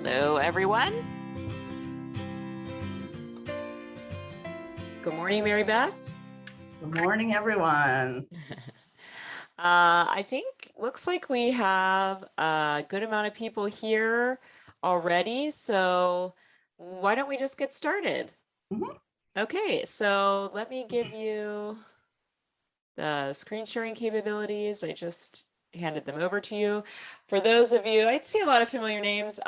Hello, everyone. Good morning, Mary Beth. Good morning, everyone. I think looks like we have a good amount of people here already, so why don't we just get started? Mhm. Okay, so let me give you the screen sharing capabilities. I just handed them over to you. For those of you, I'd see a lot of familiar names.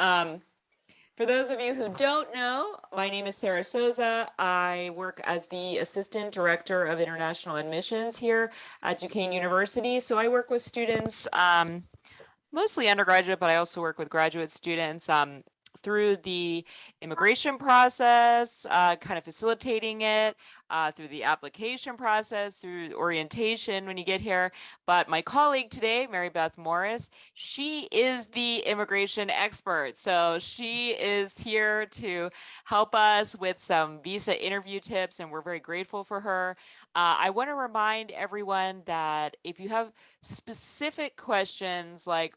For those of you who don't know, my name is Sarah Souza. I work as the Assistant Director of International Admissions here at Duquesne University. So I work with students, mostly undergraduate, but I also work with graduate students through the immigration process, kind of facilitating it, through the application process, through orientation when you get here. But my colleague today, Mary Beth Morris, she is the immigration expert. So she is here to help us with some visa interview tips, and we're very grateful for her. I want to remind everyone that if you have specific questions like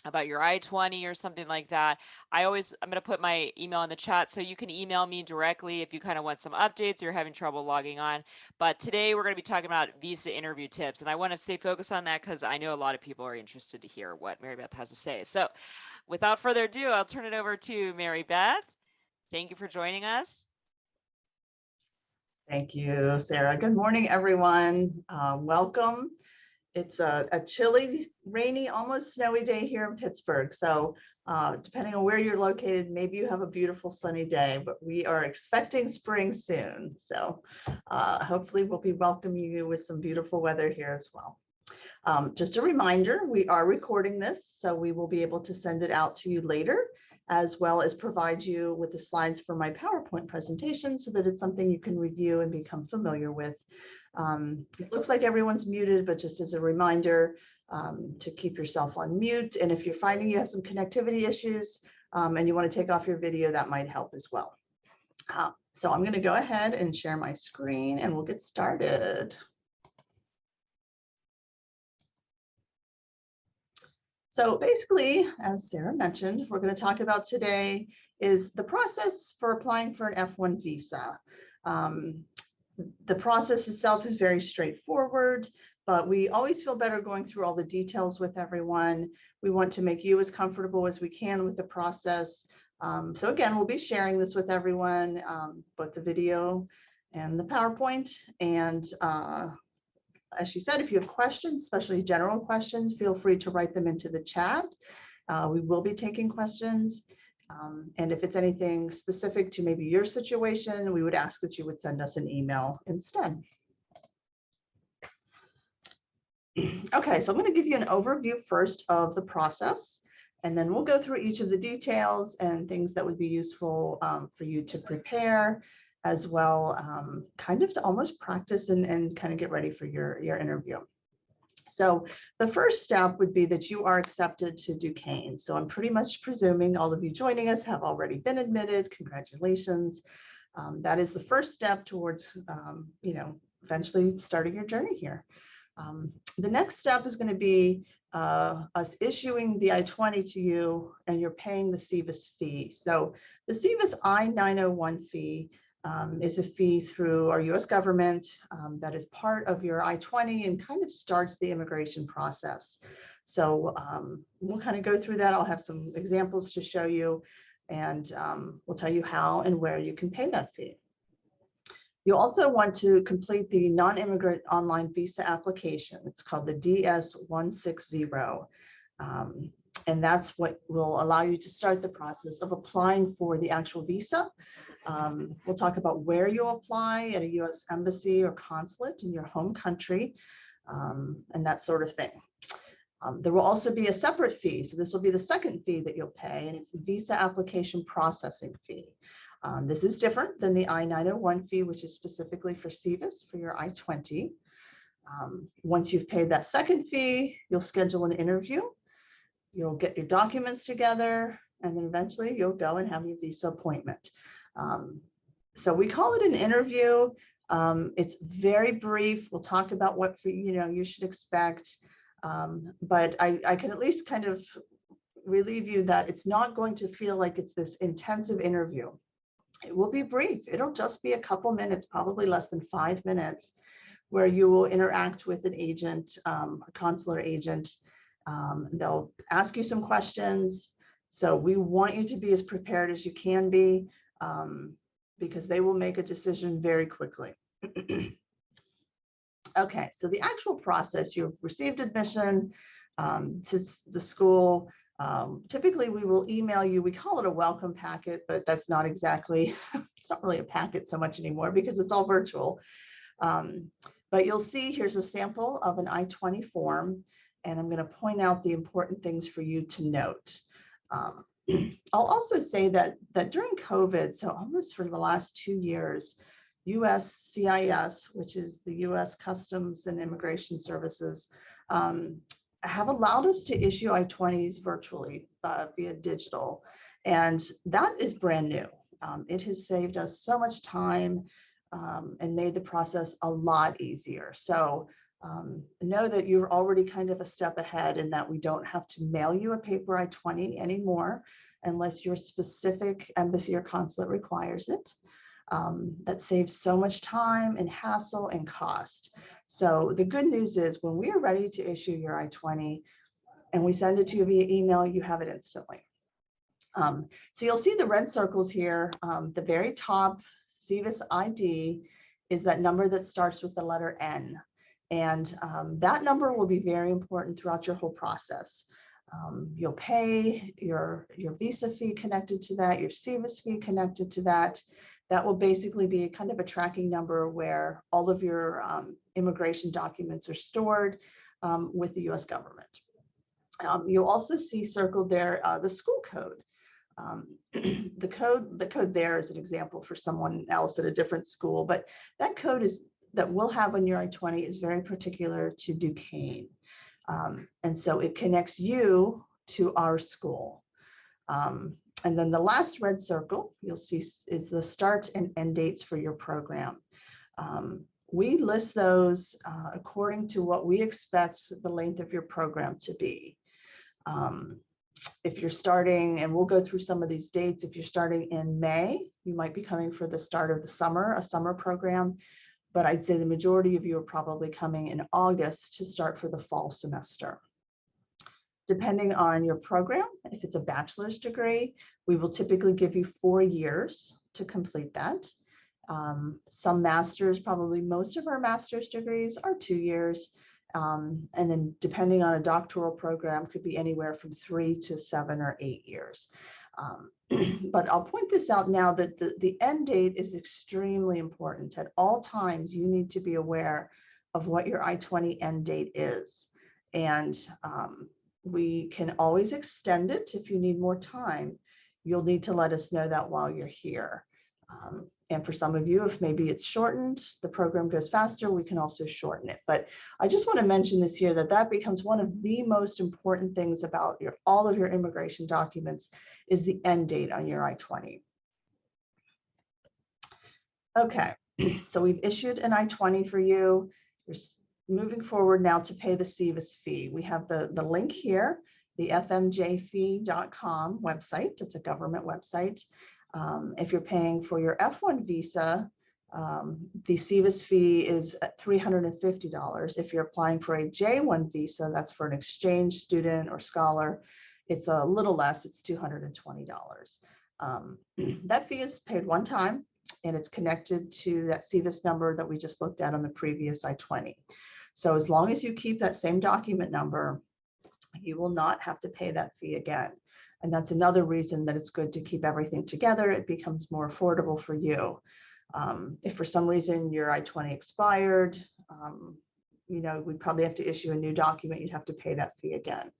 about your I-20 or something like that, I'm going to put my email in the chat so you can email me directly if you kind of want some updates or you're having trouble logging on. But today we're going to be talking about visa interview tips, and I want to stay focused on that because I know a lot of people are interested to hear what Mary Beth has to say. So without further ado, I'll turn it over to Mary Beth. Thank you for joining us. Thank you, Sarah. Good morning, everyone. Welcome. It's a chilly, rainy, almost snowy day here in Pittsburgh. So depending on where you're located, maybe you have a beautiful sunny day, but we are expecting spring soon. So hopefully we'll be welcoming you with some beautiful weather here as well. Just a reminder, we are recording this, so we will be able to send it out to you later, as well as provide you with the slides for my PowerPoint presentation so that it's something you can review and become familiar with. It looks like everyone's muted, but just as a reminder to keep yourself on mute. And if you're finding you have some connectivity issues and you want to take off your video, that might help as well. So I'm going to go ahead and share my screen and we'll get started. So basically, as Sarah mentioned, we're going to talk about today is the process for applying for an F1 visa. The process itself is very straightforward, but we always feel better going through all the details with everyone. We want to make you as comfortable as we can with the process. So again, we'll be sharing this with everyone, both the video and the PowerPoint. And as she said, if you have questions, especially general questions, feel free to write them into the chat. We will be taking questions. And if it's anything specific to maybe your situation, we would ask that you would send us an email instead. Okay, so I'm going to give you an overview first of the process, and then we'll go through each of the details and things that would be useful for you to prepare, as well, kind of to almost practice and kind of get ready for your interview. So the first step would be that you are accepted to Duquesne. So I'm pretty much presuming all of you joining us have already been admitted. Congratulations. That is the first step towards, eventually starting your journey here. The next step is going to be us issuing the I-20 to you, and you're paying the SEVIS fee. So the SEVIS I-901 fee is a fee through our U.S. government that is part of your I-20 and kind of starts the immigration process. So we'll kind of go through that. I'll have some examples to show you, and we'll tell you how and where you can pay that fee. You also want to complete the non-immigrant online visa application. It's called the DS-160. And that's what will allow you to start the process of applying for the actual visa. We'll talk about where you'll apply at a U.S. embassy or consulate in your home country, and that sort of thing. There will also be a separate fee. So this will be the second fee that you'll pay, and it's the visa application processing fee. This is different than the I-901 fee, which is specifically for SEVIS for your I-20. Once you've paid that second fee, you'll schedule an interview. You'll get your documents together, and then eventually you'll go and have your visa appointment. So we call it an interview. It's very brief. We'll talk about what you should expect. But I can at least kind of relieve you that it's not going to feel like it's this intensive interview. It will be brief. It'll just be a couple minutes, probably less than 5 minutes, where you will interact with an agent, a consular agent. They'll ask you some questions. So we want you to be as prepared as you can be, because they will make a decision very quickly. Okay, so the actual process, you've received admission to the school. Typically we will email you, we call it a welcome packet, but that's not exactly, it's not really a packet so much anymore because it's all virtual. But you'll see here's a sample of an I-20 form, and I'm going to point out the important things for you to note. I'll also say that during COVID, so almost for the last 2 years, USCIS, which is the U.S. Customs and Immigration Services, have allowed us to issue I-20s virtually via digital, and that is brand new. It has saved us so much time and made the process a lot easier. So know that you're already kind of a step ahead in that we don't have to mail you a paper I-20 anymore unless your specific embassy or consulate requires it. That saves so much time and hassle and cost. So the good news is when we are ready to issue your I-20 and we send it to you via email, you have it instantly. So you'll see the red circles here. The very top SEVIS ID is that number that starts with the letter N. And that number will be very important throughout your whole process. You'll pay your visa fee connected to that, your SEVIS fee connected to that. That will basically be kind of a tracking number where all of your immigration documents are stored with the US government. You'll also see circled there the school code. The code there is an example for someone else at a different school, but that code that we'll have on your I-20 is very particular to Duquesne. And so it connects you to our school. And then the last red circle you'll see is the start and end dates for your program. We list those according to what we expect the length of your program to be. If you're starting, and we'll go through some of these dates, if you're starting in May, you might be coming for the start of the summer, a summer program. But I'd say the majority of you are probably coming in August to start for the fall semester. Depending on your program, if it's a bachelor's degree, we will typically give you 4 years to complete that. Some masters, probably most of our master's degrees are 2 years. And then depending on a doctoral program, could be anywhere from 3 to 7 or 8 years. But I'll point this out now that the end date is extremely important. At all times, you need to be aware of what your I-20 end date is. And we can always extend it if you need more time. You'll need to let us know that while you're here. And for some of you, if maybe it's shortened, the program goes faster, we can also shorten it. But I just want to mention this here, that becomes one of the most important things about all of your immigration documents is the end date on your I-20. Okay, so we've issued an I-20 for you. You're moving forward now to pay the SEVIS fee. We have the link here, the fmjfee.com website. It's a government website. If you're paying for your F1 visa, the SEVIS fee is at $350. If you're applying for a J1 visa, that's for an exchange student or scholar, it's a little less, it's $220. That fee is paid one time, and it's connected to that SEVIS number that we just looked at on the previous I-20. So as long as you keep that same document number, you will not have to pay that fee again. And that's another reason that it's good to keep everything together. It becomes more affordable for you. If for some reason your I-20 expired, we'd probably have to issue a new document. You'd have to pay that fee again.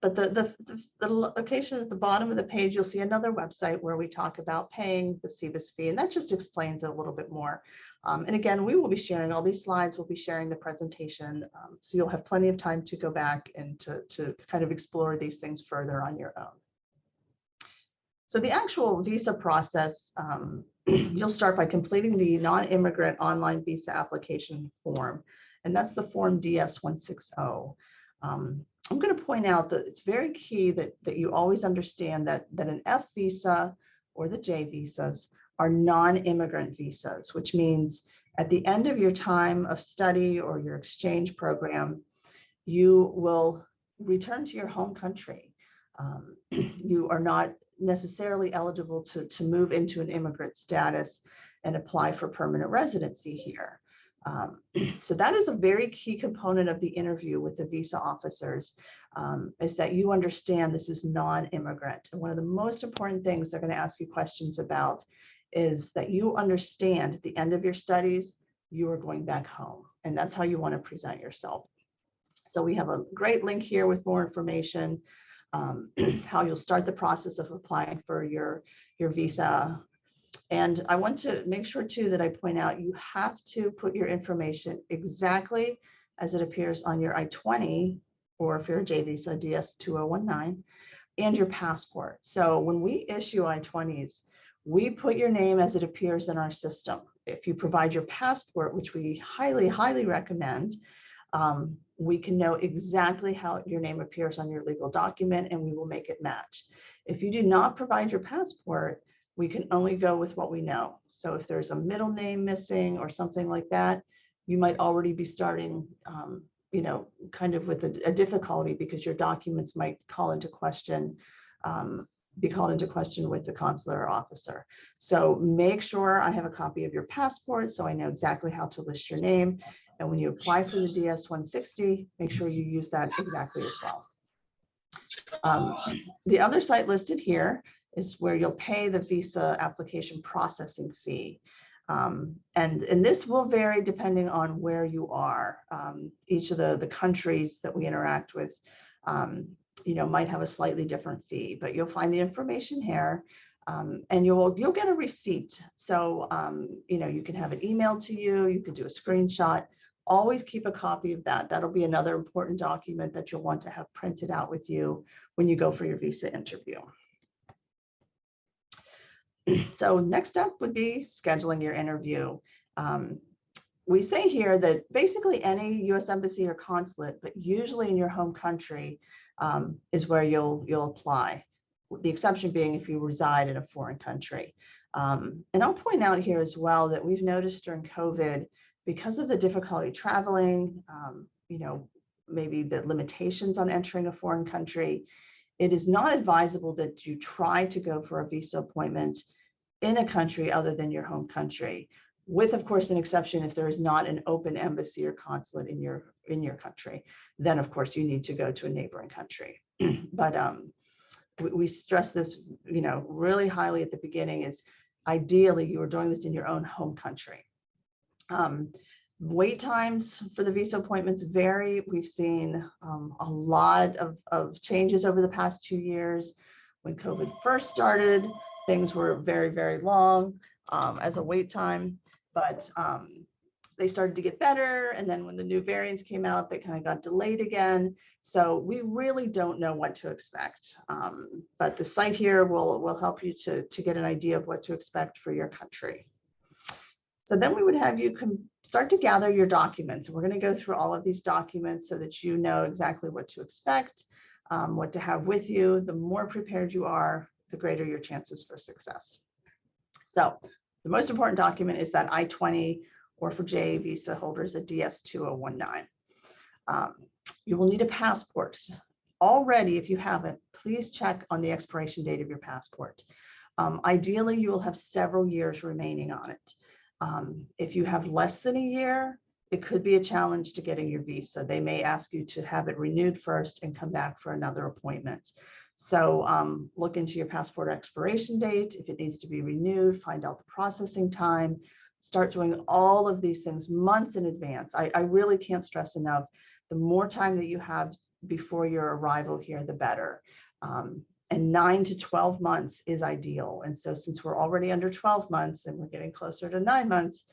But the location at the bottom of the page, you'll see another website where we talk about paying the SEVIS fee, and that just explains it a little bit more. And again, we will be sharing all these slides. We'll be sharing the presentation, so you'll have plenty of time to go back and to kind of explore these things further on your own. So the actual visa process, you'll start by completing the non-immigrant online visa application form, and that's the form DS-160. I'm going to point out that it's very key that you always understand that an F visa or the J visas are non-immigrant visas, which means at the end of your time of study or your exchange program, you will return to your home country. You are not necessarily eligible to move into an immigrant status and apply for permanent residency here. So that is a very key component of the interview with the visa officers, is that you understand this is non-immigrant. And one of the most important things they're going to ask you questions about is that you understand at the end of your studies, you are going back home. And that's how you want to present yourself. So we have a great link here with more information, how you'll start the process of applying for your visa. And I want to make sure too that I point out you have to put your information exactly as it appears on your I-20, or if you're a J visa, DS-2019, and your passport. So when we issue I-20s, we put your name as it appears in our system. If you provide your passport, which we highly, highly recommend, we can know exactly how your name appears on your legal document, and we will make it match. If you do not provide your passport, we can only go with what we know. So if there's a middle name missing or something like that, you might already be starting, kind of with a difficulty, because your documents might be called into question with the consular officer. So make sure I have a copy of your passport so I know exactly how to list your name. And when you apply for the DS-160, make sure you use that exactly as well. The other site listed here is where you'll pay the visa application processing fee. And this will vary depending on where you are. Each of the countries that we interact with, might have a slightly different fee, but you'll find the information here, and you'll get a receipt. So, you can have it emailed to you, you could do a screenshot. Always keep a copy of that. That'll be another important document that you'll want to have printed out with you when you go for your visa interview. So next up would be scheduling your interview. We say here that basically any U.S. embassy or consulate, but usually in your home country, is where you'll apply. The exception being if you reside in a foreign country. And I'll point out here as well that we've noticed during COVID, because of the difficulty traveling, maybe the limitations on entering a foreign country, it is not advisable that you try to go for a visa appointment in a country other than your home country, with, of course, an exception if there is not an open embassy or consulate in your country. Then, of course, you need to go to a neighboring country. But we stress this, really highly at the beginning, is ideally you are doing this in your own home country. Wait times for the visa appointments vary. We've seen a lot of changes over the past 2 years. When COVID first started, things were very, very long as a wait time, but they started to get better. And then when the new variants came out, they kind of got delayed again. So we really don't know what to expect. But the site here will help you to get an idea of what to expect for your country. So then we would have you start to gather your documents. And we're going to go through all of these documents so that you know exactly what to expect, what to have with you. The more prepared you are, the greater your chances for success. So the most important document is that I-20, or for J visa holders, a DS-2019. You will need a passport. Already, if you haven't, please check on the expiration date of your passport. Ideally, you will have several years remaining on it. If you have less than a year, it could be a challenge to getting your visa. They may ask you to have it renewed first and come back for another appointment. So look into your passport expiration date. If it needs to be renewed, find out the processing time. Start doing all of these things months in advance. I really can't stress enough, the more time that you have before your arrival here, the better. And 9 to 12 months is ideal. And so since we're already under 12 months and we're getting closer to 9 months,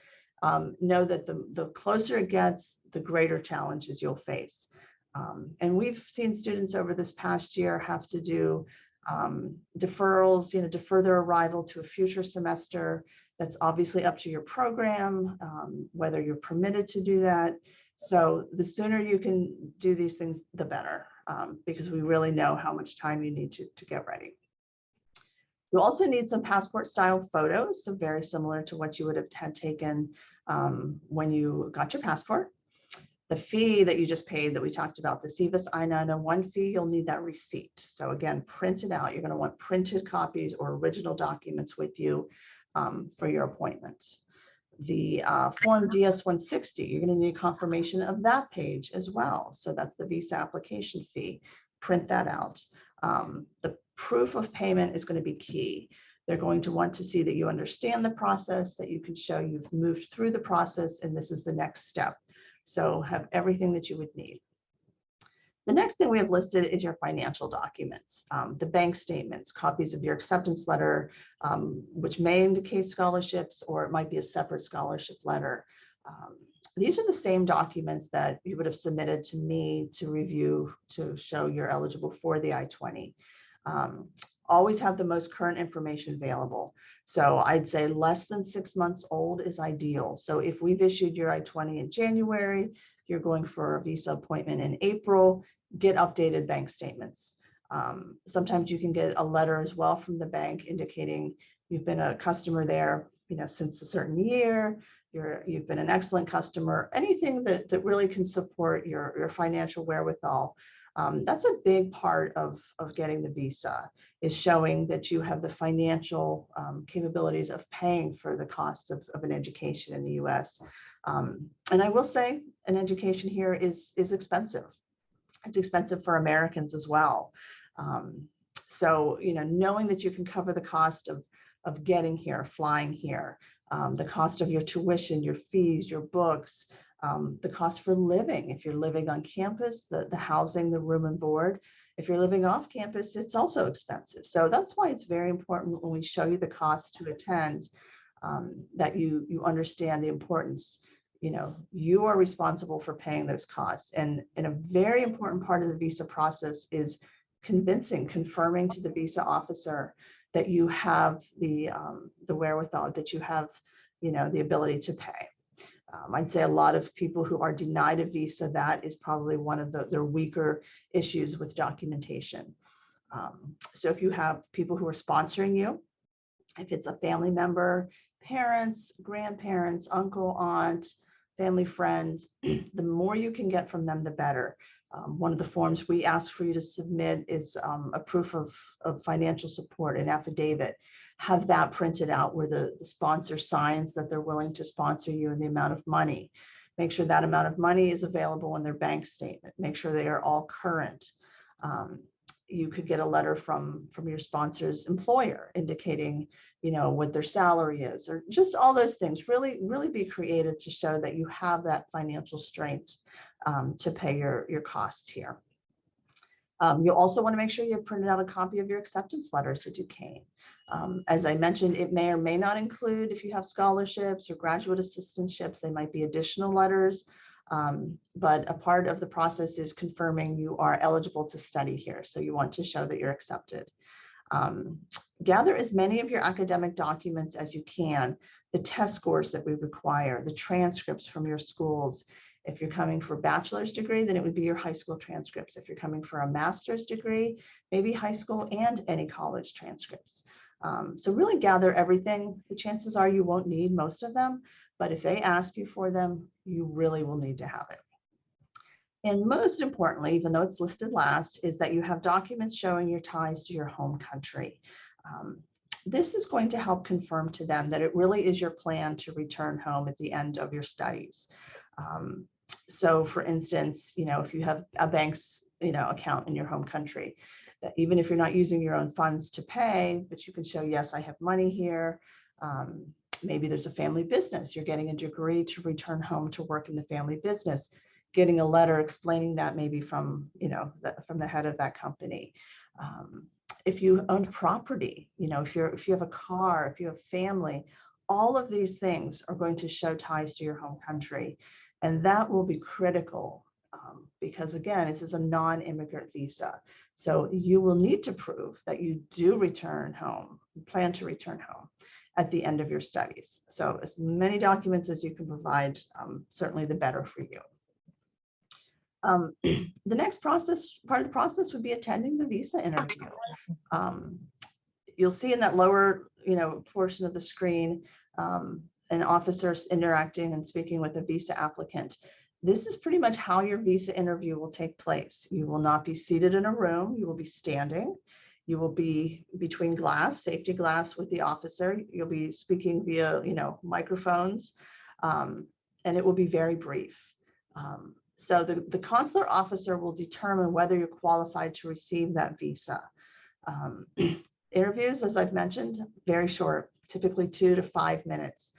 know that the closer it gets, the greater challenges you'll face. And we've seen students over this past year have to do deferrals, defer their arrival to a future semester. That's obviously up to your program, whether you're permitted to do that. So the sooner you can do these things, the better. because we really know how much time you need to get ready. You also need some passport style photos, so very similar to what you would have had taken when you got your passport. The fee that you just paid that we talked about, the CVIS I-901 fee, you'll need that receipt. So again, print it out. You're going to want printed copies or original documents with you for your appointment. The form DS-160, you're going to need confirmation of that page as well. So that's the visa application fee. Print that out. The proof of payment is going to be key. They're going to want to see that you understand the process, that you can show you've moved through the process, and this is the next step. So have everything that you would need. The next thing we have listed is your financial documents, the bank statements, copies of your acceptance letter, which may indicate scholarships, or it might be a separate scholarship letter. These are the same documents that you would have submitted to me to review to show you're eligible for the I-20. Always have the most current information available. So I'd say less than 6 months old is ideal. So if we've issued your I-20 in January, you're going for a visa appointment in April, get updated bank statements. Sometimes you can get a letter as well from the bank indicating you've been a customer there, since a certain year, you've been an excellent customer, anything that really can support your financial wherewithal. That's a big part of getting the visa, is showing that you have the financial capabilities of paying for the cost of an education in the US. And I will say an education here is expensive. It's expensive for Americans as well. So, knowing that you can cover the cost of getting here, flying here, the cost of your tuition, your fees, your books, the cost for living. If you're living on campus, the housing, the room and board. If you're living off campus, it's also expensive. So that's why it's very important when we show you the cost to attend, that you understand the importance. You are responsible for paying those costs. And a very important part of the visa process is confirming to the visa officer that you have the wherewithal, that you have, the ability to pay. I'd say a lot of people who are denied a visa, that is probably one of their weaker issues with documentation. So if you have people who are sponsoring you, if it's a family member, parents, grandparents, uncle, aunt, family friends, the more you can get from them, the better. One of the forms we ask for you to submit is a proof of financial support, an affidavit. Have that printed out where the sponsor signs that they're willing to sponsor you and the amount of money. Make sure that amount of money is available in their bank statement. Make sure they are all current. You could get a letter from your sponsor's employer indicating, what their salary is, or just all those things. Really, really be creative to show that you have that financial strength to pay your costs here. You'll also want to make sure you have printed out a copy of your acceptance letter to Duquesne. As I mentioned, it may or may not include, if you have scholarships or graduate assistantships, they might be additional letters. But a part of the process is confirming you are eligible to study here. So you want to show that you're accepted. Gather as many of your academic documents as you can, the test scores that we require, the transcripts from your schools. If you're coming for a bachelor's degree, then it would be your high school transcripts. If you're coming for a master's degree, maybe high school and any college transcripts. So really gather everything. The chances are you won't need most of them, but if they ask you for them, you really will need to have it. And most importantly, even though it's listed last, is that you have documents showing your ties to your home country. This is going to help confirm to them that it really is your plan to return home at the end of your studies. So for instance, if you have a bank's, account in your home country, that even if you're not using your own funds to pay, but you can show, yes, I have money here. Maybe there's a family business. You're getting a degree to return home to work in the family business, getting a letter explaining that maybe from, from the head of that company. If you own property, if you have a car, if you have family, all of these things are going to show ties to your home country. And that will be critical because, again, this is a non-immigrant visa. So you will need to prove that you do return home, plan to return home at the end of your studies. So as many documents as you can provide, certainly the better for you. The next part of the process would be attending the visa interview. You'll see in that lower, portion of the screen, an officer interacting and speaking with a visa applicant. This is pretty much how your visa interview will take place. You will not be seated in a room. You will be standing. You will be between safety glass with the officer. You'll be speaking via, microphones, and it will be very brief. So the consular officer will determine whether you're qualified to receive that visa. Interviews, as I've mentioned, very short, typically 2 to 5 minutes.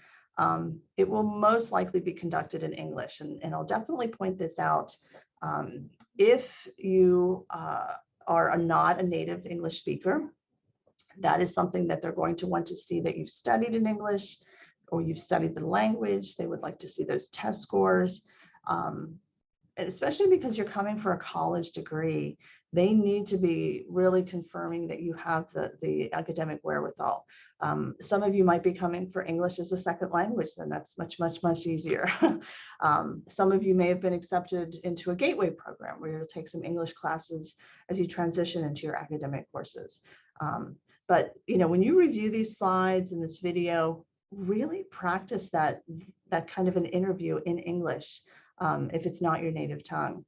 It will most likely be conducted in English, and I'll definitely point this out. If you are not a native English speaker, that is something that they're going to want to see, that you've studied in English or you've studied the language. They would like to see those test scores. And especially because you're coming for a college degree, they need to be really confirming that you have the academic wherewithal. Some of you might be coming for English as a second language, then that's much, much, much easier. Some of you may have been accepted into a gateway program where you'll take some English classes as you transition into your academic courses. But when you review these slides and this video, really practice that kind of an interview in English. If it's not your native tongue.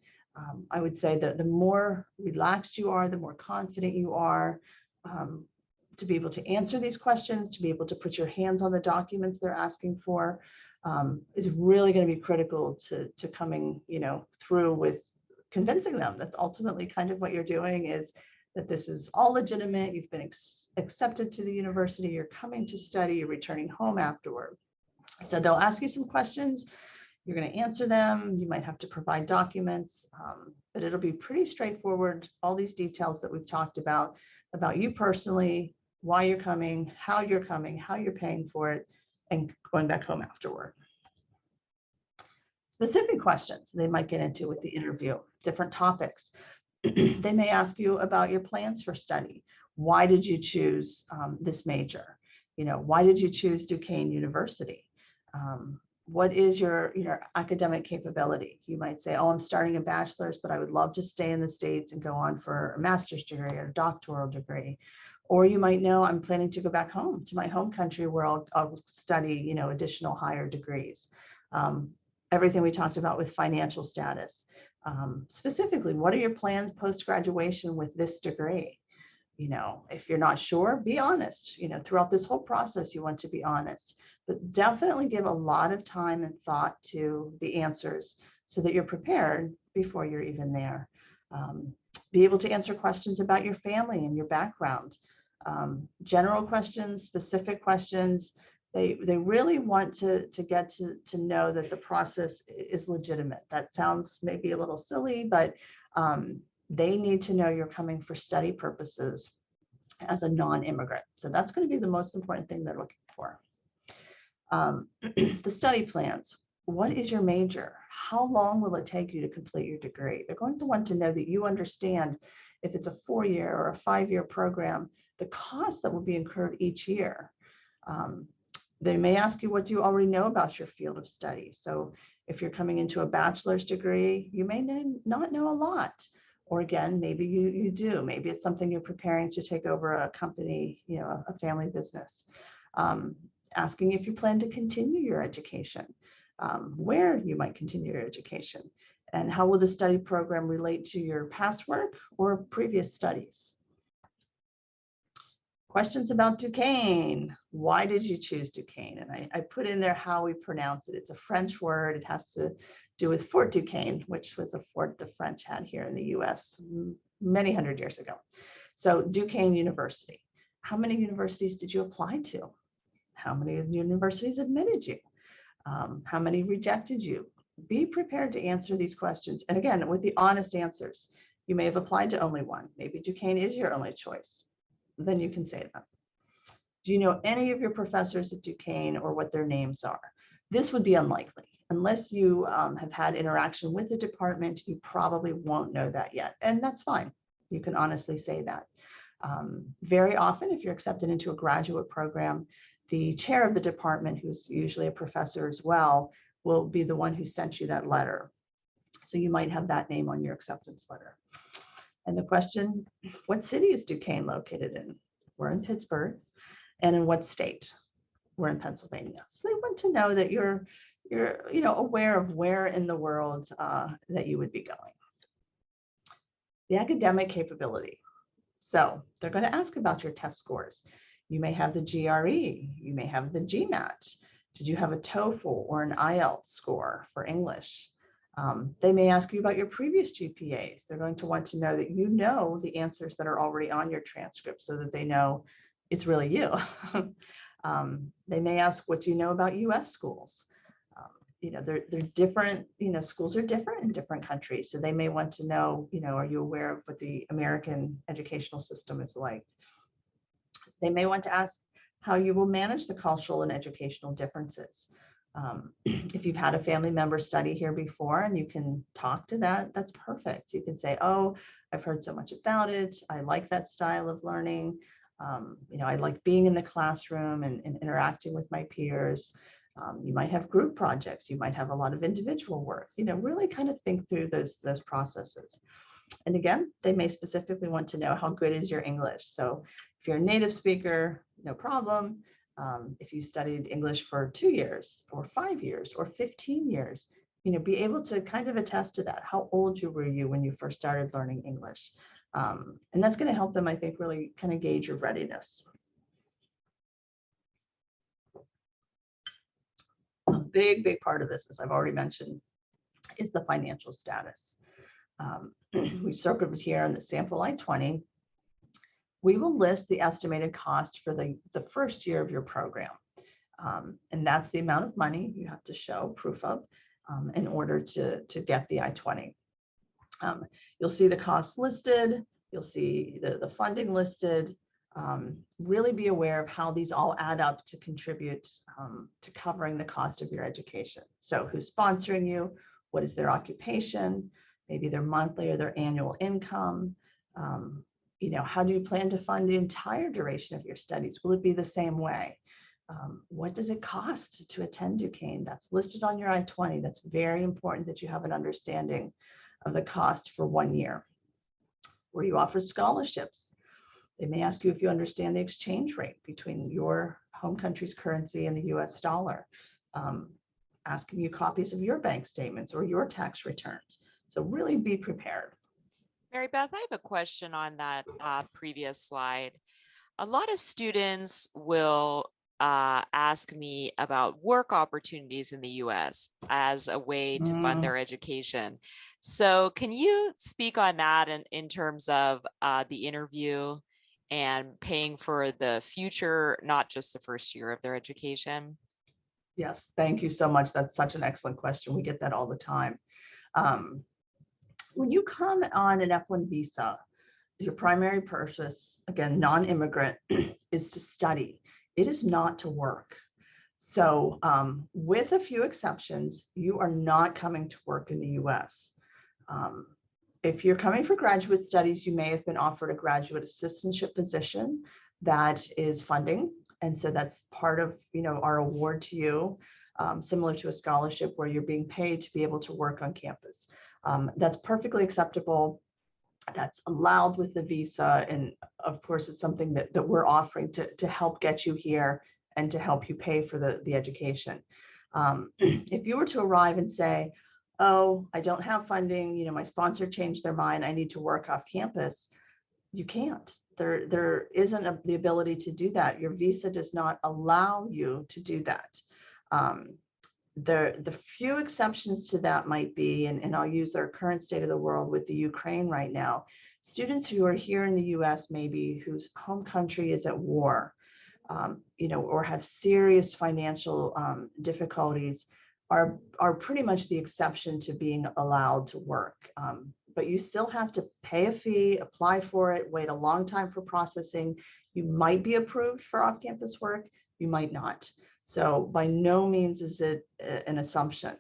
I would say that the more relaxed you are, the more confident you are to be able to answer these questions, to be able to put your hands on the documents they're asking for, is really going to be critical to coming, through with convincing them. That's ultimately kind of what you're doing, is that this is all legitimate. You've been accepted to the university. You're coming to study. You're returning home afterward. So they'll ask you some questions. You're going to answer them. You might have to provide documents, but it'll be pretty straightforward. All these details that we've talked about you personally, why you're coming, how you're paying for it, and going back home afterward. Specific questions they might get into with the interview, different topics. They may ask you about your plans for study. Why did you choose this major? Why did you choose Duquesne University? What is your academic capability? You might say, oh, I'm starting a bachelor's, but I would love to stay in the States and go on for a master's degree or a doctoral degree. Or you might know, I'm planning to go back home to my home country where I'll study, additional higher degrees. Everything we talked about with financial status. Specifically, what are your plans post-graduation with this degree? If you're not sure, be honest. Throughout this whole process, you want to be honest, but definitely give a lot of time and thought to the answers so that you're prepared before you're even there. Be able to answer questions about your family and your background. General questions, specific questions. They really want to get to know that the process is legitimate. That sounds maybe a little silly, but they need to know you're coming for study purposes as a non-immigrant. So that's going to be the most important thing they're looking for. The study plans. What is your major? How long will it take you to complete your degree? They're going to want to know that you understand, if it's a 4-year or a 5-year program, the cost that will be incurred each year. They may ask you, what do you already know about your field of study? So if you're coming into a bachelor's degree, you may not know a lot. Or again, maybe you do. Maybe it's something you're preparing to take over a company, a family business. Asking if you plan to continue your education, where you might continue your education, and how will the study program relate to your past work or previous studies. Questions about Duquesne. Why did you choose Duquesne? And I put in there how we pronounce it. It's a French word. It has to do with Fort Duquesne, which was a fort the French had here in the US many hundred years ago. So Duquesne University. How many universities did you apply to? How many universities admitted you? How many rejected you? Be prepared to answer these questions. And again, with the honest answers. You may have applied to only one. Maybe Duquesne is your only choice. Then you can say them. Do you know any of your professors at Duquesne or what their names are? This would be unlikely. Unless you have had interaction with the department, you probably won't know that yet. And that's fine. You can honestly say that. Very often, if you're accepted into a graduate program, the chair of the department, who's usually a professor as well, will be the one who sent you that letter. So you might have that name on your acceptance letter. And the question, what city is Duquesne located in? We're in Pittsburgh. And in what state? We're in Pennsylvania. So they want to know that you're aware of where in the world that you would be going. The academic capability. So they're going to ask about your test scores. You may have the GRE, you may have the GMAT. Did you have a TOEFL or an IELTS score for English? They may ask you about your previous GPAs. They're going to want to know that you know the answers that are already on your transcript so that they know it's really you. They may ask, what do you know about US schools? They're different, schools are different in different countries. So they may want to know, are you aware of what the American educational system is like? They may want to ask how you will manage the cultural and educational differences. If you've had a family member study here before and you can talk to that, that's perfect. You can say, oh, I've heard so much about it. I like that style of learning. I like being in the classroom and interacting with my peers. You might have group projects. You might have a lot of individual work. Really kind of think through those processes. And again, they may specifically want to know how good is your English. So if you're a native speaker, no problem. If you studied English for 2 years or 5 years or 15 years, be able to kind of attest to that. How old were you when you first started learning English? And that's going to help them, I think, really kind of gauge your readiness. A big part of this, as I've already mentioned, is the financial status. We've circled it here in the sample I-20. We will list the estimated cost for the first year of your program. And that's the amount of money you have to show proof of in order to get the I-20. You'll see the costs listed. You'll see the funding listed. Really be aware of how these all add up to contribute to covering the cost of your education. So who's sponsoring you? What is their occupation? Maybe their monthly or their annual income. How do you plan to fund the entire duration of your studies? Will it be the same way? What does it cost to attend Duquesne? That's listed on your I-20. That's very important that you have an understanding of the cost for 1 year. Were you offered scholarships? They may ask you if you understand the exchange rate between your home country's currency and the US dollar, asking you copies of your bank statements or your tax returns. So really be prepared. Mary Beth, I have a question on that previous slide. A lot of students will ask me about work opportunities in the US as a way to fund their education. So can you speak on that in terms of the interview and paying for the future, not just the first year of their education? Yes, thank you so much. That's such an excellent question. We get that all the time. When you come on an F1 visa, your primary purpose, again, non-immigrant, is to study. It is not to work. So with a few exceptions, you are not coming to work in the US. If you're coming for graduate studies, you may have been offered a graduate assistantship position that is funding. And so that's part of our award to you, similar to a scholarship where you're being paid to be able to work on campus. That's perfectly acceptable. That's allowed with the visa. And of course, it's something that we're offering to help get you here and to help you pay for the education. If you were to arrive and say, oh, I don't have funding, my sponsor changed their mind, I need to work off campus, you can't. There isn't the ability to do that. Your visa does not allow you to do that. The few exceptions to that might be, and I'll use our current state of the world with the Ukraine right now, students who are here in the US maybe whose home country is at war, or have serious financial difficulties are pretty much the exception to being allowed to work. But you still have to pay a fee, apply for it, wait a long time for processing. You might be approved for off-campus work, you might not. So by no means is it an assumption.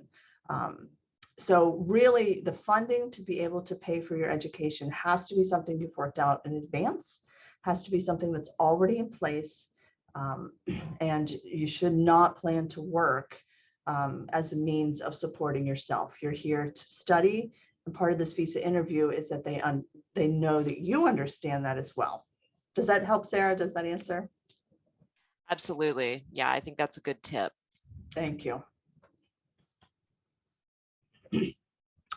So really the funding to be able to pay for your education has to be something you've worked out in advance, has to be something that's already in place, and you should not plan to work as a means of supporting yourself. You're here to study, and part of this visa interview is that they know that you understand that as well. Does that help, Sarah? Does that answer? Absolutely. Yeah, I think that's a good tip. Thank you.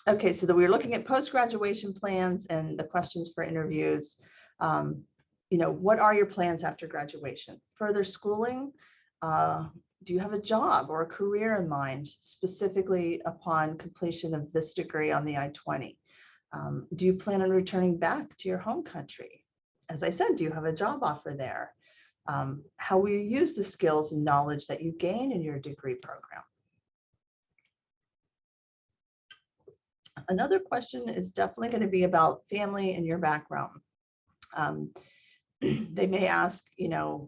Okay, so we're looking at post-graduation plans and the questions for interviews. What are your plans after graduation? Further schooling? Do you have a job or a career in mind, specifically upon completion of this degree on the I-20? Do you plan on returning back to your home country? As I said, do you have a job offer there? How will you use the skills and knowledge that you gain in your degree program? Another question is definitely going to be about family and your background. They may ask,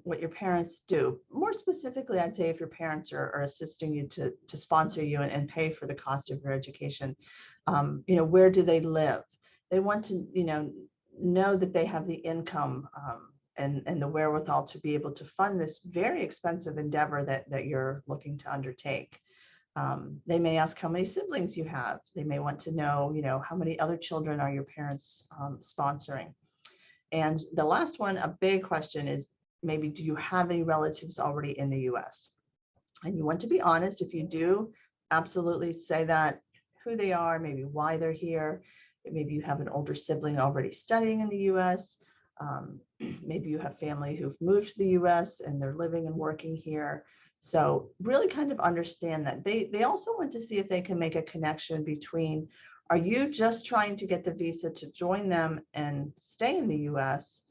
what your parents do. More specifically, I'd say if your parents are assisting you to sponsor you and pay for the cost of your education, where do they live? They want to, know that they have the income and the wherewithal to be able to fund this very expensive endeavor that you're looking to undertake. They may ask how many siblings you have. They may want to know, how many other children are your parents sponsoring? And the last one, a big question is maybe, do you have any relatives already in the US? And you want to be honest. If you do, absolutely say that, who they are, maybe why they're here. Maybe you have an older sibling already studying in the US. Maybe you have family who've moved to the US and they're living and working here. So really kind of understand that. They also want to see if they can make a connection between, are you just trying to get the visa to join them and stay in the US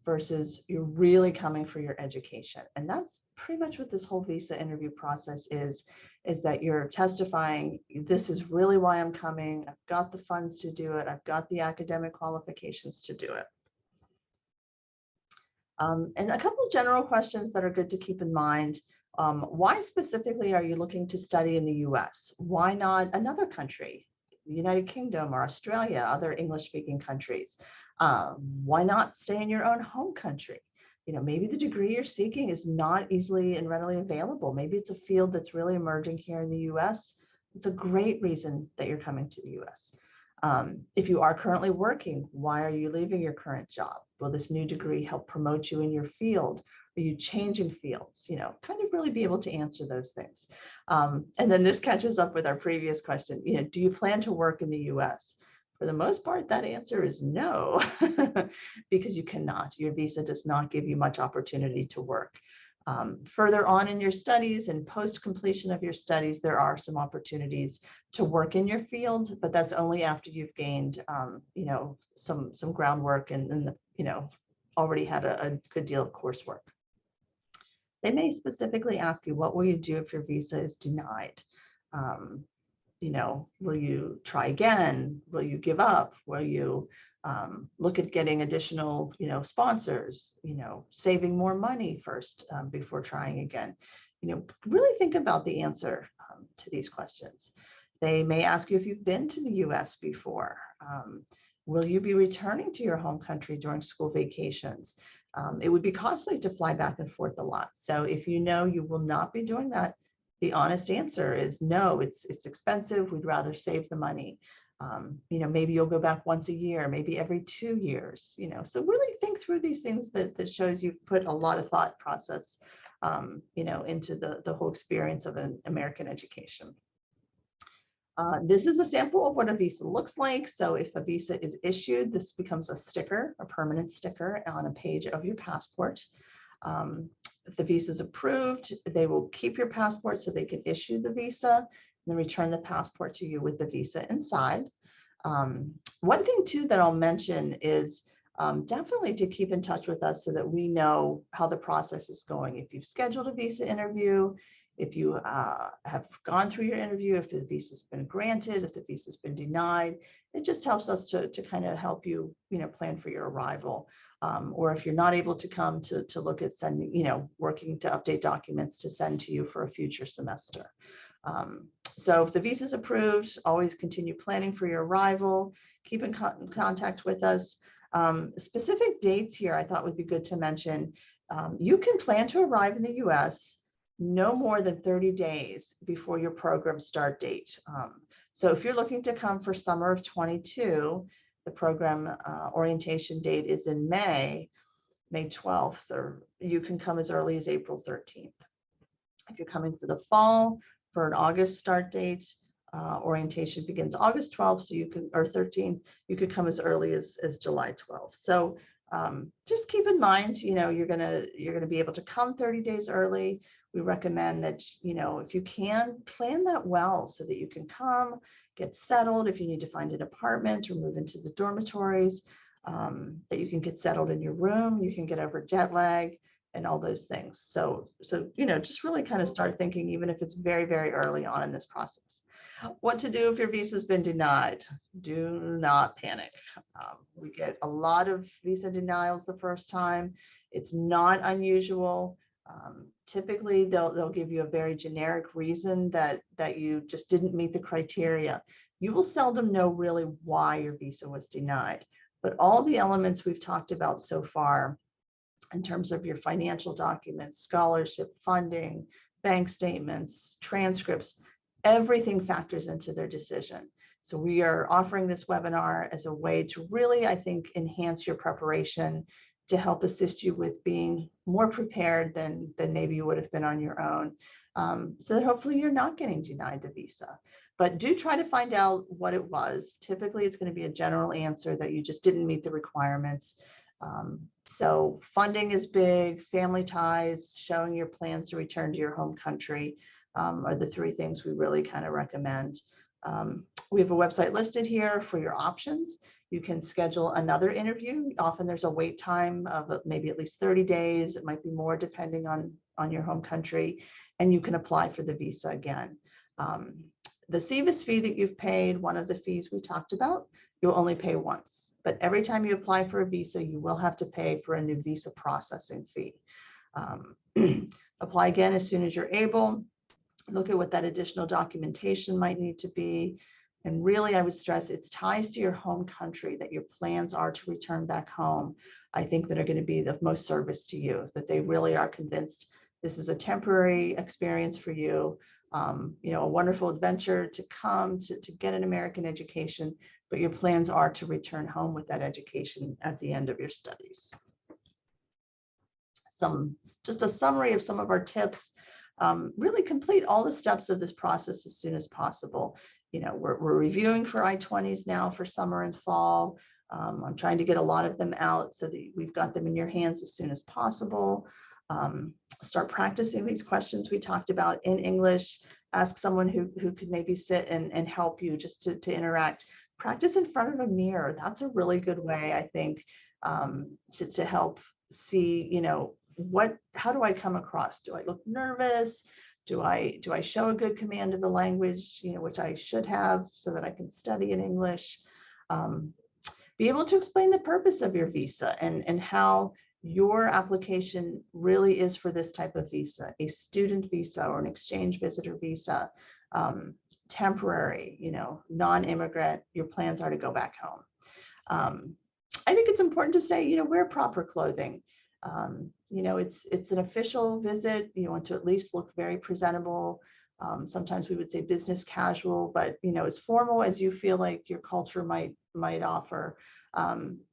versus you're really coming for your education? And that's pretty much what this whole visa interview process is that you're testifying, this is really why I'm coming. I've got the funds to do it. I've got the academic qualifications to do it. And a couple of general questions that are good to keep in mind. Why specifically are you looking to study in the US? Why not another country, the United Kingdom or Australia, other English-speaking countries? Why not stay in your own home country? Maybe the degree you're seeking is not easily and readily available. Maybe it's a field that's really emerging here in the US. It's a great reason that you're coming to the US. If you are currently working, why are you leaving your current job? Will this new degree help promote you in your field? Are you changing fields? Kind of really be able to answer those things. And then this catches up with our previous question. Do you plan to work in the US? For the most part, that answer is no, because you cannot. Your visa does not give you much opportunity to work. Further on in your studies and post completion of your studies, there are some opportunities to work in your field, but that's only after you've gained, some groundwork and already had a good deal of coursework. They may specifically ask you, what will you do if your visa is denied? Will you try again? Will you give up? Will you look at getting additional, sponsors, saving more money first before trying again? Really think about the answer to these questions. They may ask you if you've been to the US before. Will you be returning to your home country during school vacations? It would be costly to fly back and forth a lot. So if you know you will not be doing that, the honest answer is no, it's expensive. We'd rather save the money. Maybe you'll go back once a year, maybe every 2 years, so really think through these things that shows you've put a lot of thought process, into the whole experience of an American education. This is a sample of what a visa looks like. So if a visa is issued, this becomes a sticker, a permanent sticker on a page of your passport. If the visa is approved, they will keep your passport so they can issue the visa and then return the passport to you with the visa inside. One thing too that I'll mention is definitely to keep in touch with us so that we know how the process is going. If you've scheduled a visa interview, if you have gone through your interview, if the visa has been granted, if the visa has been denied, it just helps us to kind of help you, plan for your arrival. Or if you're not able to come, to look at sending, working to update documents to send to you for a future semester. So if the visa is approved, always continue planning for your arrival, keep in contact with us. Specific dates here I thought would be good to mention. You can plan to arrive in the US no more than 30 days before your program start date. So if you're looking to come for summer of 22, the program orientation date is in May 12th, or you can come as early as April 13th. If you're coming for the fall, for an August start date, orientation begins August 12th, so you can, or 13th, you could come as early as July 12th. So just keep in mind, you're gonna be able to come 30 days early. We recommend that, if you can, plan that well so that you can come, get settled. If you need to find an apartment or move into the dormitories, that you can get settled in your room, you can get over jet lag and all those things. So just really kind of start thinking, even if it's very, very early on in this process. What to do if your visa has been denied? Do not panic. We get a lot of visa denials the first time. It's not unusual. Typically, they'll give you a very generic reason that you just didn't meet the criteria. You will seldom know really why your visa was denied, but all the elements we've talked about so far, in terms of your financial documents, scholarship, funding, bank statements, transcripts, everything factors into their decision. So we are offering this webinar as a way to really, I think, enhance your preparation, to help assist you with being more prepared than maybe you would have been on your own, so that hopefully you're not getting denied the visa. But do try to find out what it was. Typically, it's going to be a general answer that you just didn't meet the requirements. So funding is big, family ties, showing your plans to return to your home country are the three things we really kind of recommend. We have a website listed here for your options. You can schedule another interview. Often there's a wait time of maybe at least 30 days. It might be more depending on your home country, and you can apply for the visa again. The SEVIS fee that you've paid, one of the fees we talked about, you'll only pay once. But every time you apply for a visa, you will have to pay for a new visa processing fee. Apply again as soon as you're able. Look at what that additional documentation might need to be. And really, I would stress it's ties to your home country that your plans are to return back home. I think that are going to be the most service to you, that they really are convinced this is a temporary experience for you, a wonderful adventure to come to get an American education, but your plans are to return home with that education at the end of your studies. Just a summary of some of our tips. Really complete all the steps of this process as soon as possible. We're reviewing for I-20s now for summer and fall. I'm trying to get a lot of them out so that we've got them in your hands as soon as possible. Start practicing these questions we talked about in English. Ask someone who could maybe sit and help you just to interact. Practice in front of a mirror. That's a really good way, I think, to help see, how do I come across? Do I look nervous? Do I show a good command of the language, which I should have so that I can study in English? Be able to explain the purpose of your visa and how your application really is for this type of visa, a student visa or an exchange visitor visa, temporary, non-immigrant, your plans are to go back home. I think it's important to say, wear proper clothing. It's an official visit. You want to at least look very presentable. Sometimes we would say business casual, but as formal as you feel like your culture might offer,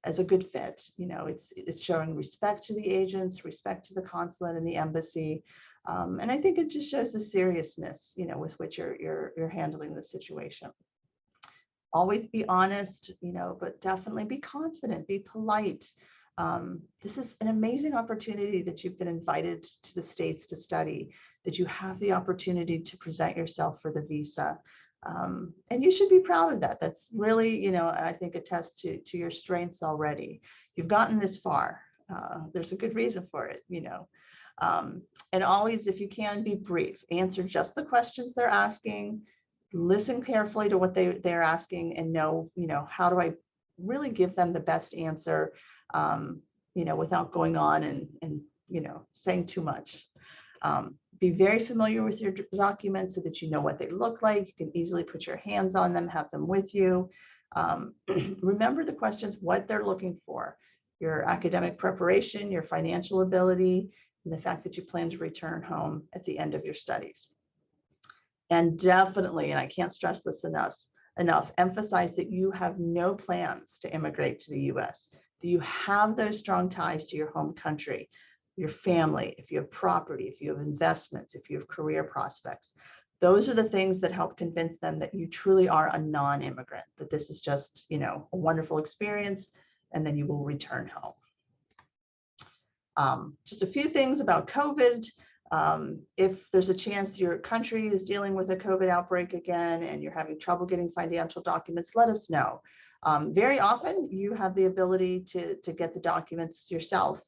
as a good fit. It's showing respect to the agents, respect to the consulate and the embassy, and I think it just shows the seriousness, with which you're handling the situation. Always be honest, but definitely be confident, be polite. This is an amazing opportunity that you've been invited to the States to study, that you have the opportunity to present yourself for the visa. And you should be proud of that. That's really, I think attests to your strengths already. You've gotten this far. There's a good reason for it, and always, if you can, be brief. Answer just the questions they're asking. Listen carefully to what they're asking and know, how do I really give them the best answer, without going on and saying too much. Be very familiar with your documents so that you know what they look like. You can easily put your hands on them, have them with you. Remember the questions, what they're looking for, your academic preparation, your financial ability, and the fact that you plan to return home at the end of your studies. And definitely, and I can't stress this enough, emphasize that you have no plans to immigrate to the US, that you have those strong ties to your home country, your family, if you have property, if you have investments, if you have career prospects. Those are the things that help convince them that you truly are a non-immigrant, that this is just, a wonderful experience, and then you will return home. Just a few things about COVID. If there's a chance your country is dealing with a COVID outbreak again and you're having trouble getting financial documents, let us know. Very often you have the ability to get the documents yourself,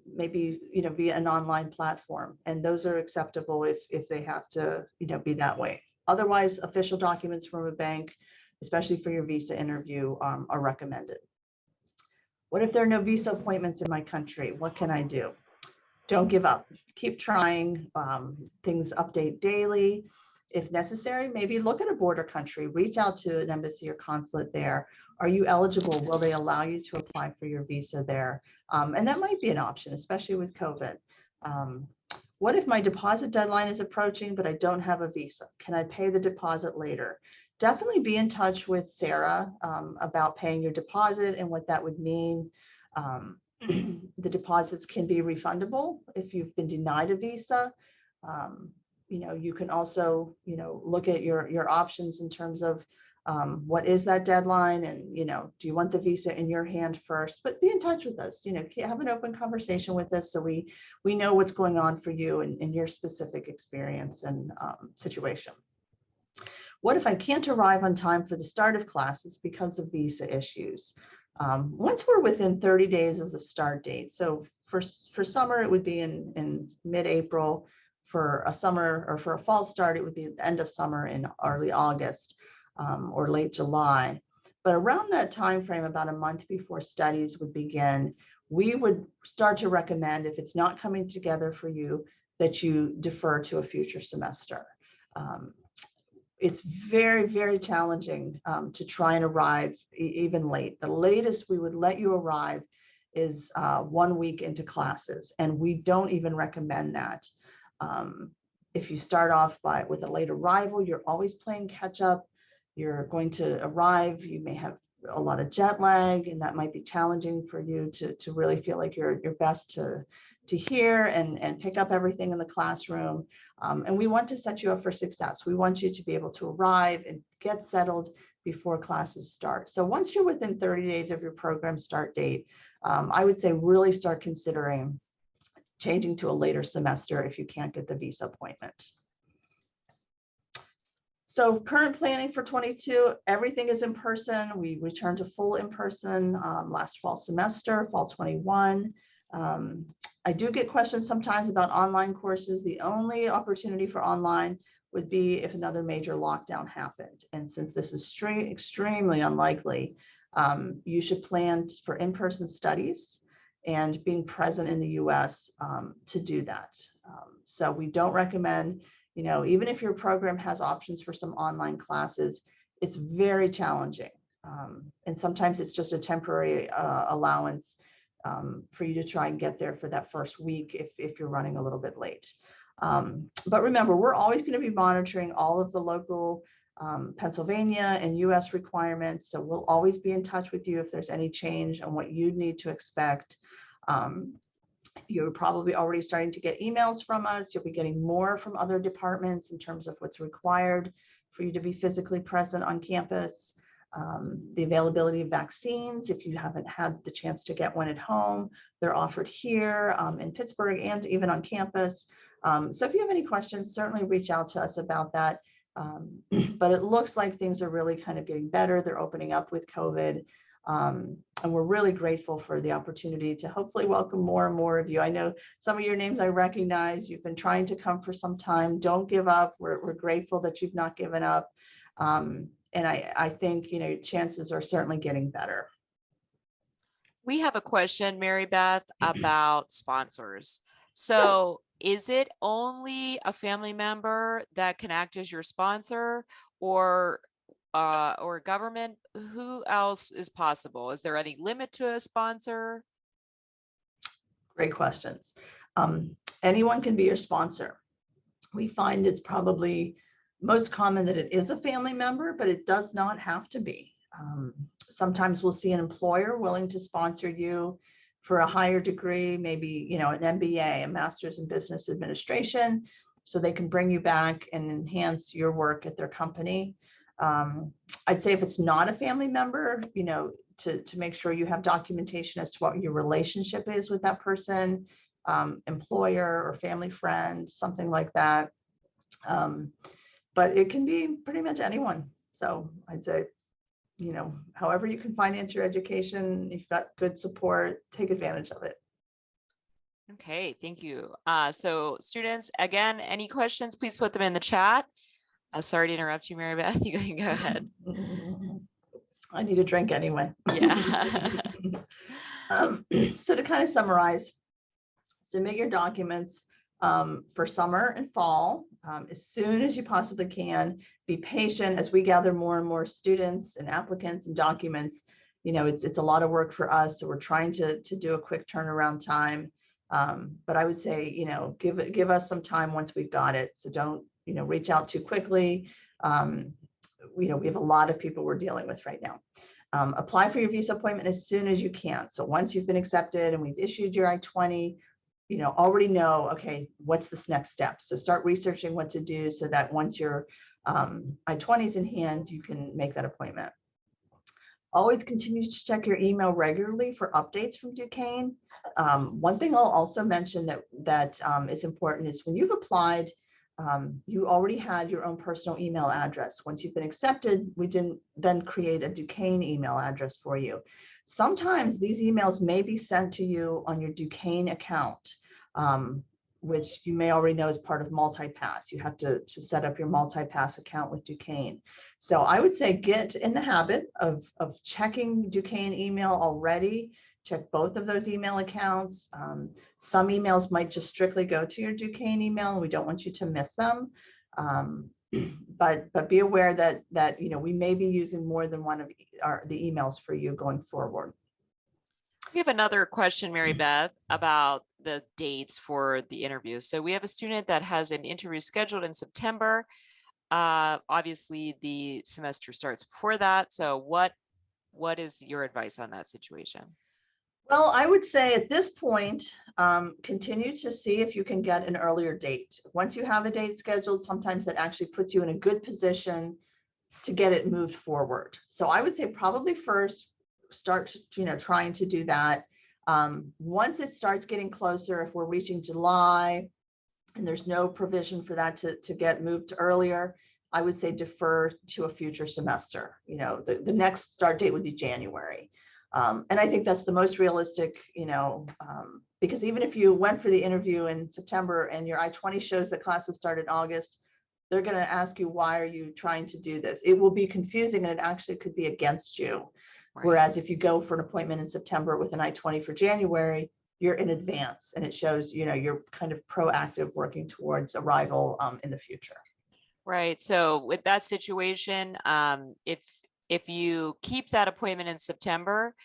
maybe via an online platform, and those are acceptable if they have to be that way. Otherwise, official documents from a bank, especially for your visa interview, are recommended. What if there are no visa appointments in my country? What can I do? Don't give up. Keep trying. Things update daily. If necessary, maybe look at a border country, reach out to an embassy or consulate there. Are you eligible? Will they allow you to apply for your visa there? And that might be an option, especially with COVID. What if my deposit deadline is approaching, but I don't have a visa? Can I pay the deposit later? Definitely be in touch with Sarah about paying your deposit and what that would mean. The deposits can be refundable if you've been denied a visa. You can also, look at your options in terms of what is that deadline, and do you want the visa in your hand first? But be in touch with us. Have an open conversation with us so we know what's going on for you and your specific experience and situation. What if I can't arrive on time for the start of classes because of visa issues? Once we're within 30 days of the start date, so for summer, it would be in mid-April. For a summer or for a fall start, it would be at the end of summer in early August or late July. But around that time frame, about a month before studies would begin, we would start to recommend, if it's not coming together for you, that you defer to a future semester. It's very, very challenging to try and arrive even late. The latest we would let you arrive is 1 week into classes, and we don't even recommend that. If you start off with a late arrival, you're always playing catch up. You're going to arrive, you may have a lot of jet lag, and that might be challenging for you to really feel like you're your best to hear and pick up everything in the classroom. And we want to set you up for success. We want you to be able to arrive and get settled before classes start. So once you're within 30 days of your program start date, I would say really start considering changing to a later semester if you can't get the visa appointment. So current planning for 22, everything is in person. We returned to full in person last fall semester, fall 21. I do get questions sometimes about online courses. The only opportunity for online would be if another major lockdown happened. And since this is extremely unlikely, you should plan for in-person studies and being present in the US to do that. So we don't recommend, even if your program has options for some online classes, it's very challenging. And sometimes it's just a temporary allowance for you to try and get there for that first week if you're running a little bit late. But remember, we're always going to be monitoring all of the local Pennsylvania and US requirements. So we'll always be in touch with you if there's any change on what you need to expect. You're probably already starting to get emails from us. You'll be getting more from other departments in terms of what's required for you to be physically present on campus. The availability of vaccines, if you haven't had the chance to get one at home, they're offered here in Pittsburgh and even on campus. So if you have any questions, certainly reach out to us about that. But it looks like things are really kind of getting better. They're opening up with COVID. And we're really grateful for the opportunity to hopefully welcome more and more of you. I know some of your names I recognize. You've been trying to come for some time. Don't give up. We're grateful that you've not given up. And I think, chances are certainly getting better. We have a question, Mary Beth, about sponsors. So is it only a family member that can act as your sponsor, or government? Who else is possible? Is there any limit to a sponsor? Great questions. Anyone can be your sponsor. We find it's probably most common that it is a family member, but it does not have to be. Sometimes we'll see an employer willing to sponsor you for a higher degree, maybe, you know, an MBA, a Master's in Business Administration, so they can bring you back and enhance your work at their company. I'd say if it's not a family member, you know, to make sure you have documentation as to what your relationship is with that person, employer or family friend, something like that. But it can be pretty much anyone. So I'd say, you know, however you can finance your education, if you've got good support, take advantage of it. Okay, thank you. So students, again, any questions, please put them in the chat. Sorry to interrupt you, Mary Beth. You can go ahead. I need a drink anyway. Yeah. So to kind of summarize, submit your documents for summer and fall as soon as you possibly can. Be patient as we gather more and more students and applicants and documents. You know, it's a lot of work for us, so we're trying to do a quick turnaround time. But I would say, you know, give us some time once we've got it. So don't, you know, reach out too quickly. You know, we have a lot of people we're dealing with right now. Apply for your visa appointment as soon as you can. So once you've been accepted and we've issued your I-20, you know, already know, okay, what's this next step? So start researching what to do so that once your I-20 is in hand, you can make that appointment. Always continue to check your email regularly for updates from Duquesne. One thing I'll also mention that is important is when you've applied, you already had your own personal email address. Once you've been accepted, we didn't then create a Duquesne email address for you. Sometimes these emails may be sent to you on your Duquesne account, which you may already know is part of MultiPass. You have to set up your MultiPass account with Duquesne. So I would say get in the habit of checking Duquesne email already. Check both of those email accounts. Some emails might just strictly go to your Duquesne email, and we don't want you to miss them. But be aware that you know, we may be using more than one of the emails for you going forward. We have another question, Mary Beth, about the dates for the interview. So we have a student that has an interview scheduled in September. Obviously, the semester starts before that. So what is your advice on that situation? Well, I would say at this point, continue to see if you can get an earlier date. Once you have a date scheduled, sometimes that actually puts you in a good position to get it moved forward. So I would say probably first start, you know, trying to do that. Once it starts getting closer, if we're reaching July and there's no provision for that to get moved earlier, I would say defer to a future semester. You know, the next start date would be January. And I think that's the most realistic, you know, because even if you went for the interview in September and your I-20 shows that classes start in August, they're going to ask you, why are you trying to do this? It will be confusing and it actually could be against you. Right. Whereas if you go for an appointment in September with an I-20 for January, you're in advance and it shows, you know, you're kind of proactive working towards arrival in the future. Right. So with that situation, if you keep that appointment in September,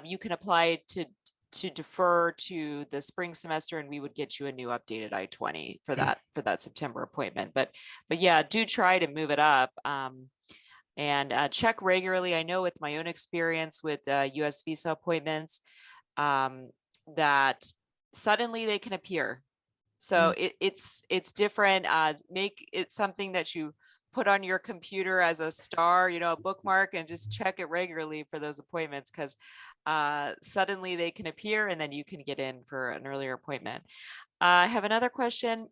you can apply to defer to the spring semester, and we would get you a new updated I-20 for that September appointment. But yeah, do try to move it up, and check regularly. I know with my own experience with U.S. visa appointments, that suddenly they can appear. So it's different. Make it something that you put on your computer as a star, you know, a bookmark, and just check it regularly for those appointments, because suddenly they can appear and then you can get in for an earlier appointment. I have another question.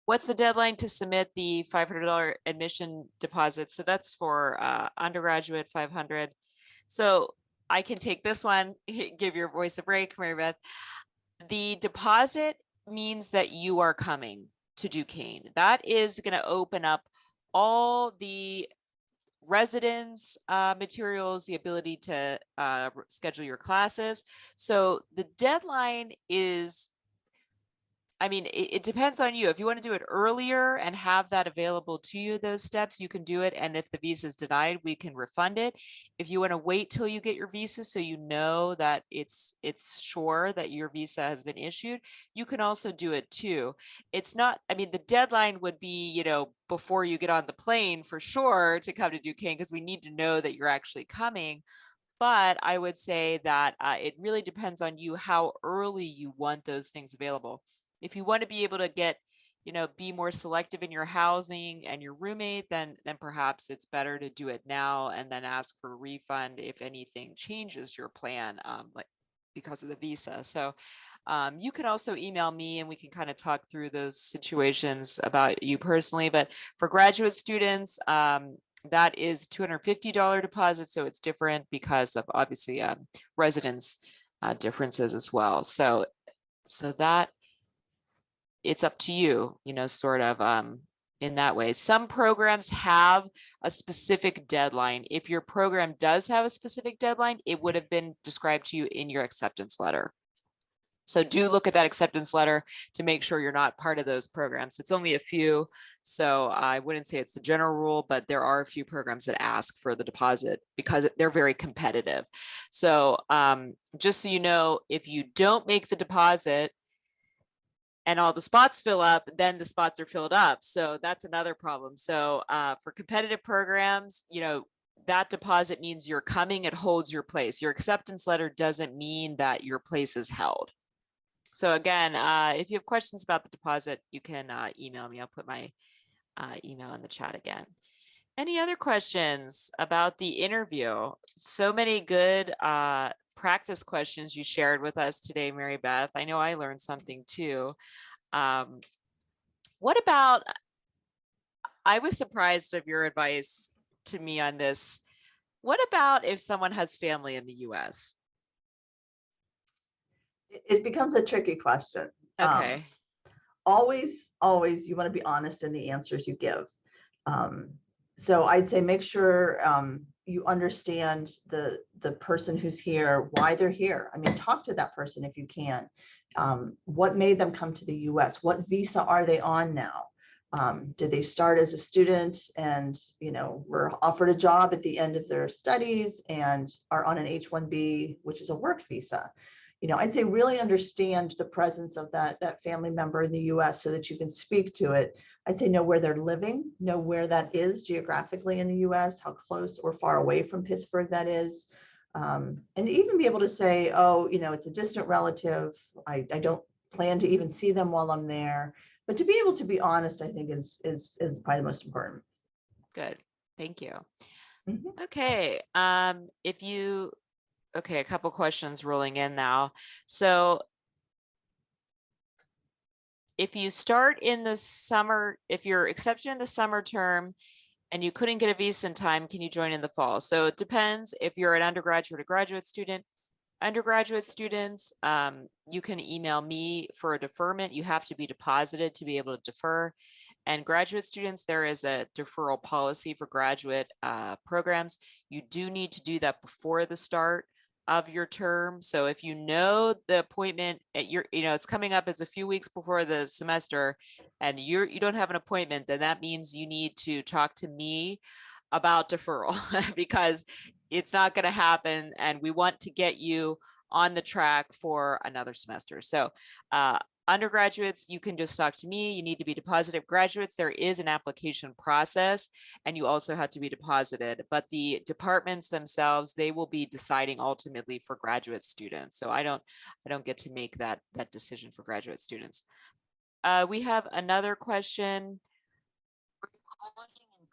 What's the deadline to submit the $500 admission deposit? So that's for undergraduate, $500. So I can take this one, give your voice a break, Mary Beth. The deposit means that you are coming to Duquesne. That is going to open up all the residence materials, the ability to schedule your classes. So the deadline is I mean, it depends on you. If you want to do it earlier and have that available to you, those steps, you can do it. And if the visa is denied, we can refund it. If you want to wait till you get your visa so you know that it's sure that your visa has been issued, you can also do it too. It's not, I mean, the deadline would be, you know, before you get on the plane for sure to come to Duquesne, because we need to know that you're actually coming. But I would say that it really depends on you how early you want those things available. If you want to be able to get, you know, be more selective in your housing and your roommate, then perhaps it's better to do it now and then ask for a refund if anything changes your plan, like because of the visa. So you can also email me and we can kind of talk through those situations about you personally. But for graduate students, that is $250 deposit. So it's different because of obviously residence differences as well. So that it's up to you, you know, sort of in that way. Some programs have a specific deadline. If your program does have a specific deadline, it would have been described to you in your acceptance letter. So do look at that acceptance letter to make sure you're not part of those programs. It's only a few, so I wouldn't say it's the general rule, but there are a few programs that ask for the deposit because they're very competitive. So just so you know, if you don't make the deposit and all the spots fill up, then the spots are filled up. So that's another problem. So for competitive programs, you know, that deposit means you're coming, it holds your place. Your acceptance letter doesn't mean that your place is held. So again, if you have questions about the deposit, you can email me. I'll put my email in the chat again. Any other questions about the interview? So many good practice questions you shared with us today, Mary Beth. I know I learned something too. What about, I was surprised of your advice to me on this. What about if someone has family in the US? It becomes a tricky question. Okay. Always, you want to be honest in the answers you give. So I'd say make sure you understand the person who's here, why they're here. I mean, talk to that person if you can. What made them come to the US? What visa are they on now? Did they start as a student and, you know, were offered a job at the end of their studies and are on an H-1B, which is a work visa? You know, I'd say really understand the presence of that family member in the US so that you can speak to it. I'd say know where they're living, know where that is geographically in the US, how close or far away from Pittsburgh that is. And even be able to say, oh, you know, it's a distant relative. I don't plan to even see them while I'm there. But to be able to be honest, I think is probably the most important. Good. Thank you. Mm-hmm. Okay. Okay, a couple questions rolling in now. So if you start in the summer, if you're accepted in the summer term and you couldn't get a visa in time, can you join in the fall? So it depends if you're an undergraduate or graduate student. Undergraduate students, you can email me for a deferment. You have to be deposited to be able to defer. And graduate students, there is a deferral policy for graduate programs. You do need to do that before the start of your term. So if you know the appointment at your, you know, it's coming up, it's a few weeks before the semester and you don't have an appointment, then that means you need to talk to me about deferral because it's not going to happen. And we want to get you on the track for another semester. So undergraduates, you can just talk to me. You need to be deposited. Graduates, there is an application process and you also have to be deposited, but the departments themselves, they will be deciding ultimately for graduate students. So I don't get to make that decision for graduate students. We have another question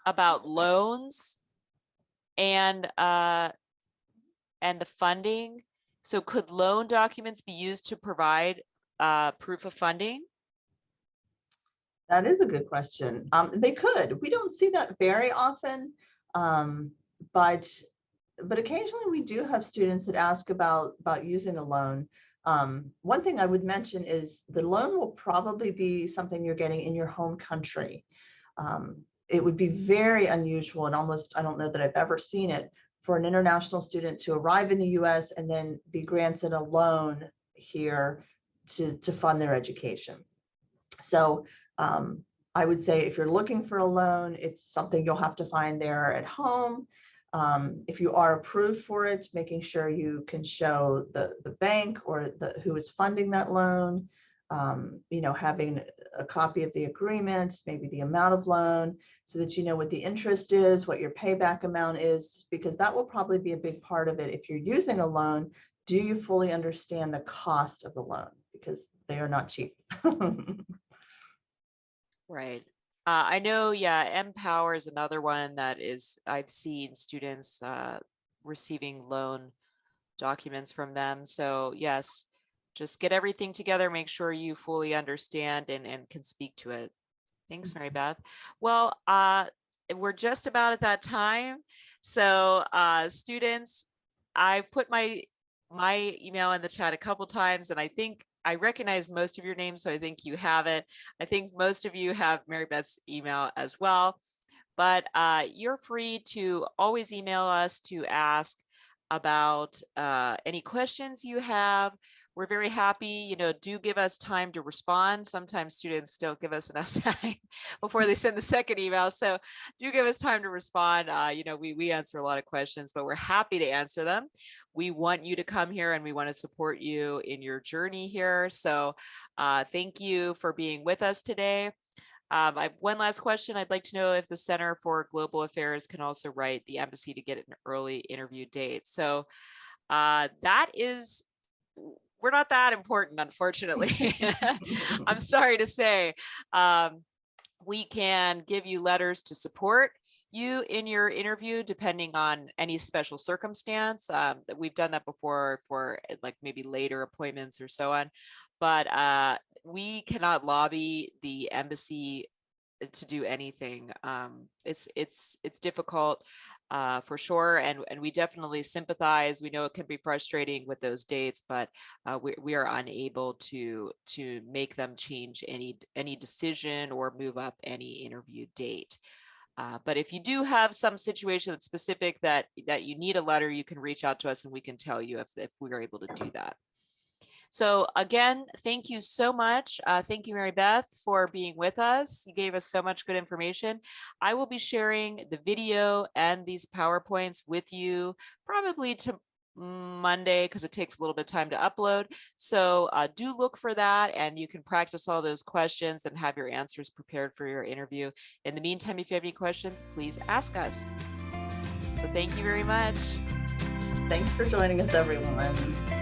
about loans and the funding. So could loan documents be used to provide proof of funding? That is a good question. They could. We don't see that very often, but occasionally we do have students that ask about using a loan. One thing I would mention is the loan will probably be something you're getting in your home country. It would be very unusual and almost, I don't know that I've ever seen it, for an international student to arrive in the US and then be granted a loan here to fund their education. So I would say if you're looking for a loan, it's something you'll have to find there at home. If you are approved for it, making sure you can show the bank or who is funding that loan, having a copy of the agreement, maybe the amount of loan, so that you know what the interest is, what your payback amount is, because that will probably be a big part of it. If you're using a loan, do you fully understand the cost of the loan? Because they are not cheap. Right. I know, yeah, Empower is another one that is, I've seen students receiving loan documents from them. So yes, just get everything together, make sure you fully understand and can speak to it. Thanks, Mary Beth. Well, we're just about at that time. So students, I've put my email in the chat a couple times, and I think I recognize most of your names, so I think you have it. I think most of you have Mary Beth's email as well, but you're free to always email us to ask about any questions you have. We're very happy, do give us time to respond. Sometimes students don't give us enough time before they send the second email. So do give us time to respond. We answer a lot of questions, but we're happy to answer them. We want you to come here and we want to support you in your journey here. So thank you for being with us today. I have one last question. I'd like to know if the Center for Global Affairs can also write the embassy to get an early interview date. So that is, we're not that important, unfortunately. I'm sorry to say. We can give you letters to support you in your interview, depending on any special circumstance. We've done that before for like maybe later appointments or so on, but we cannot lobby the embassy to do anything. It's difficult for sure, and we definitely sympathize. We know it can be frustrating with those dates, but we are unable to make them change any decision or move up any interview date. But if you do have some situation that's specific that you need a letter, you can reach out to us and we can tell you if we are able to do that. So again, thank you so much. Thank you, Mary Beth, for being with us. You gave us so much good information. I will be sharing the video and these PowerPoints with you probably to Monday, because it takes a little bit of time to upload. So do look for that, and you can practice all those questions and have your answers prepared for your interview. In the meantime, if you have any questions, please ask us. So thank you very much. Thanks for joining us, everyone.